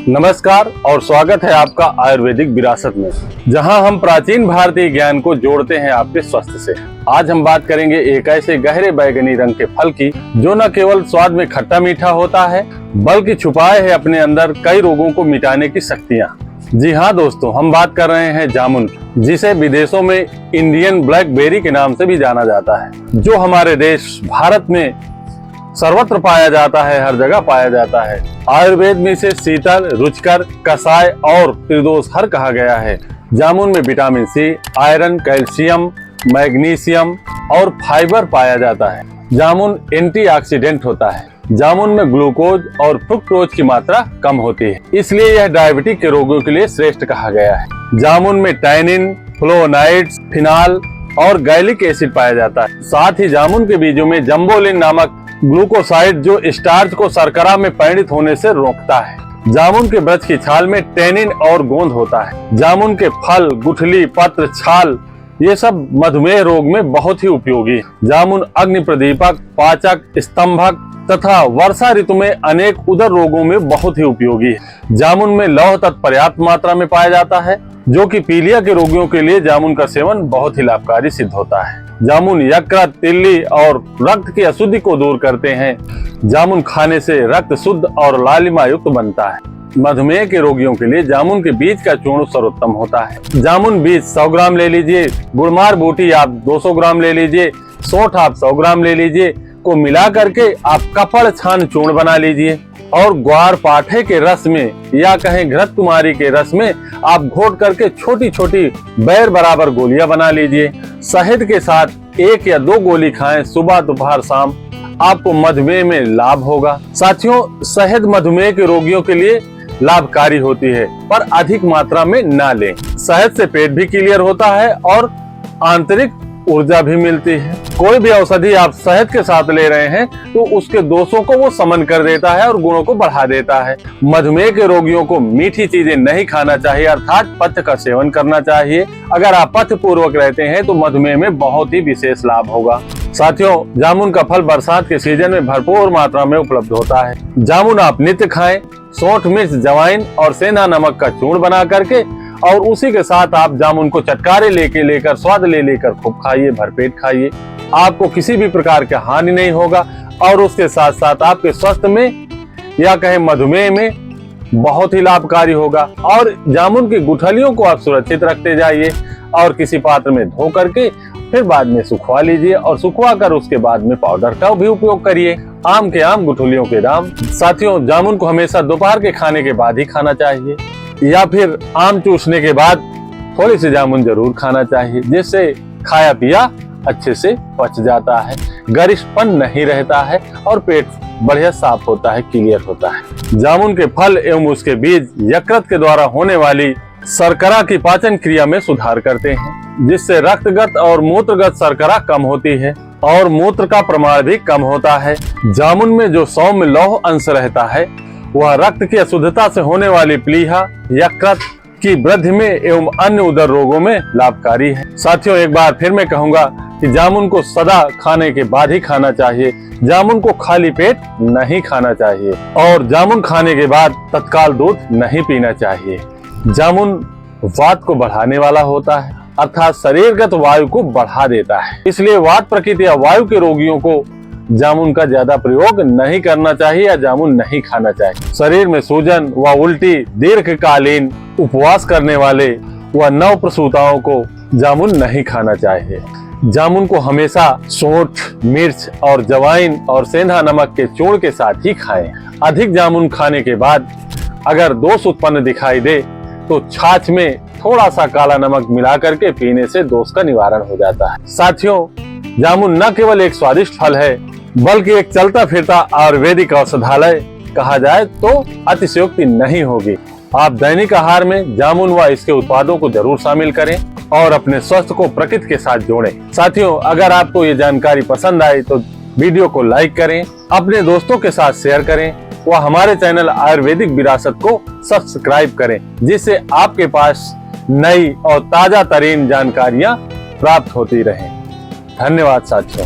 नमस्कार और स्वागत है आपका आयुर्वेदिक विरासत में, जहां हम प्राचीन भारतीय ज्ञान को जोड़ते हैं आपके स्वास्थ्य से। आज हम बात करेंगे एक ऐसे गहरे बैगनी रंग के फल की जो न केवल स्वाद में खट्टा मीठा होता है बल्कि छुपाए है अपने अंदर कई रोगों को मिटाने की शक्तियाँ। जी हाँ दोस्तों, हम बात कर रहे हैं जामुन की, जिसे विदेशों में इंडियन ब्लैकबेरी के नाम से भी जाना जाता है, जो हमारे देश भारत में सर्वत्र पाया जाता है, हर जगह पाया जाता है। आयुर्वेद में इसे शीतल, रुचिकर, कषाय और त्रिदोष हर कहा गया है। जामुन में vitamin C, iron, calcium, magnesium और फाइबर पाया जाता है। जामुन एंटीऑक्सीडेंट होता है। जामुन में ग्लूकोज और फ्रुक्टोज की मात्रा कम होती है, इसलिए यह डायबिटिक के रोगियों के लिए श्रेष्ठ कहा गया है। जामुन में टैनिन, फ्लोवोनाइड्स, फिनाल और गैलिक एसिड पाया जाता है। साथ ही जामुन के बीजों में जम्बोलिन नामक ग्लूकोसाइड जो स्टार्च को शर्करा में परिणत होने से रोकता है। जामुन के वृक्ष की छाल में टैनिन और गोंद होता है। जामुन के फल, गुठली, पत्र, छाल ये सब मधुमेह रोग में बहुत ही उपयोगी है। जामुन अग्नि प्रदीपक, पाचक, स्तंभक तथा वर्षा ऋतु में अनेक उदर रोगों में बहुत ही उपयोगी है। जामुन में लौह तत्व पर्याप्त मात्रा में पाया जाता है, जो कि पीलिया के रोगियों के लिए जामुन का सेवन बहुत ही लाभकारी सिद्ध होता है। जामुन यकृत, तिल्ली और रक्त की अशुद्धि को दूर करते हैं। जामुन खाने से रक्त शुद्ध और लालिमा युक्त बनता है। मधुमेह के रोगियों के लिए जामुन के बीज का चूर्ण सर्वोत्तम होता है। जामुन बीज 100 ग्राम ले लीजिए, गुड़मार बूटी आप 200 ग्राम ले लीजिए, सोंठ आप 100 ग्राम ले लीजिए, को मिला करके आप कपड़ छान चूर्ण बना लीजिए और ग्वार पाठे के रस में या कहें घृत कुमारी के रस में आप घोट करके छोटी छोटी बैर बराबर गोलियां बना लीजिए। शहद के साथ 1 या 2 गोली खाएं सुबह, दोपहर, शाम, आपको मधुमेह में लाभ होगा। साथियों, शहद मधुमेह के रोगियों के लिए लाभकारी होती है, पर अधिक मात्रा में ना लें। शहद से पेट भी क्लियर होता है और आंतरिक ऊर्जा भी मिलती है। कोई भी औषधि आप शहद के साथ ले रहे हैं तो उसके दोषों को वो समन कर देता है और गुणों को बढ़ा देता है। मधुमेह के रोगियों को मीठी चीजें नहीं खाना चाहिए, अर्थात पथ्य का सेवन करना चाहिए। अगर आप पथ्य पूर्वक रहते हैं तो मधुमेह में बहुत ही विशेष लाभ होगा। साथियों, जामुन का फल बरसात के सीजन में भरपूर मात्रा में उपलब्ध होता है। जामुन आप नित्य खाएं। सोंठ, मिर्च, जवाइन और सेंधा नमक का चूर्ण बना करके और उसी के साथ आप जामुन को चटकारे लेकर स्वाद लेकर खूब खाइए, भरपेट खाइए। आपको किसी भी प्रकार का हानि नहीं होगा और उसके साथ साथ आपके स्वास्थ्य में या कहें मधुमेह में बहुत ही लाभकारी होगा। और जामुन की गुठलियों को आप सुरक्षित रखते जाइए और किसी पात्र में धो करके फिर बाद में सुखवा लीजिए और सुखवा कर उसके बाद में पाउडर का भी उपयोग करिए। आम के आम, गुठलियों के दाम। साथियों, जामुन को हमेशा दोपहर के खाने के बाद ही खाना चाहिए या फिर आम चूसने के बाद थोड़ी सी जामुन जरूर खाना चाहिए, जिससे खाया पिया अच्छे से पच जाता है, गरिष्ठपन नहीं रहता है और पेट बढ़िया साफ होता है, क्लियर होता है। जामुन के फल एवं उसके बीज यकृत के द्वारा होने वाली शर्करा की पाचन क्रिया में सुधार करते हैं, जिससे रक्तगत और मूत्रगत शर्करा कम होती है और मूत्र का प्रमाण भी कम होता है। जामुन में जो सौम्य लौह अंश रहता है वह रक्त की अशुद्धता से होने वाली प्लीहा, यकृत की वृद्धि में एवं अन्य उदर रोगों में लाभकारी है। साथियों, एक बार फिर मैं कहूँगा कि जामुन को सदा खाने के बाद ही खाना चाहिए। जामुन को खाली पेट नहीं खाना चाहिए और जामुन खाने के बाद तत्काल दूध नहीं पीना चाहिए। जामुन वात को बढ़ाने वाला होता है, अर्थात शरीरगत वायु को बढ़ा देता है, इसलिए वात प्रकृति या वायु के रोगियों को जामुन का ज्यादा प्रयोग नहीं करना चाहिए या जामुन नहीं खाना चाहिए। शरीर में सूजन व उल्टी, दीर्घकालीन उपवास करने वाले व नवप्रसूताओं को जामुन नहीं खाना चाहिए। जामुन को हमेशा सोंठ, मिर्च और जवाइन और सेंधा नमक के चूर्ण के साथ ही खाएं। अधिक जामुन खाने के बाद अगर दोष उत्पन्न दिखाई दे तो छाछ में थोड़ा सा काला नमक मिला करके पीने से दोष का निवारण हो जाता है। साथियों, जामुन न केवल एक स्वादिष्ट फल है बल्कि एक चलता फिरता आयुर्वेदिक औषधालय कहा जाए तो अतिशयोक्ति नहीं होगी। आप दैनिक आहार में जामुन व इसके उत्पादों को जरूर शामिल करें और अपने स्वास्थ्य को प्रकृति के साथ जोड़ें। साथियों, अगर आपको ये जानकारी पसंद आई तो वीडियो को लाइक करें, अपने दोस्तों के साथ शेयर करें व हमारे चैनल आयुर्वेदिक विरासत को सब्सक्राइब करें, जिससे आपके पास नई और ताजा तरीन जानकारियाँ प्राप्त होती रहें। धन्यवाद साथियों।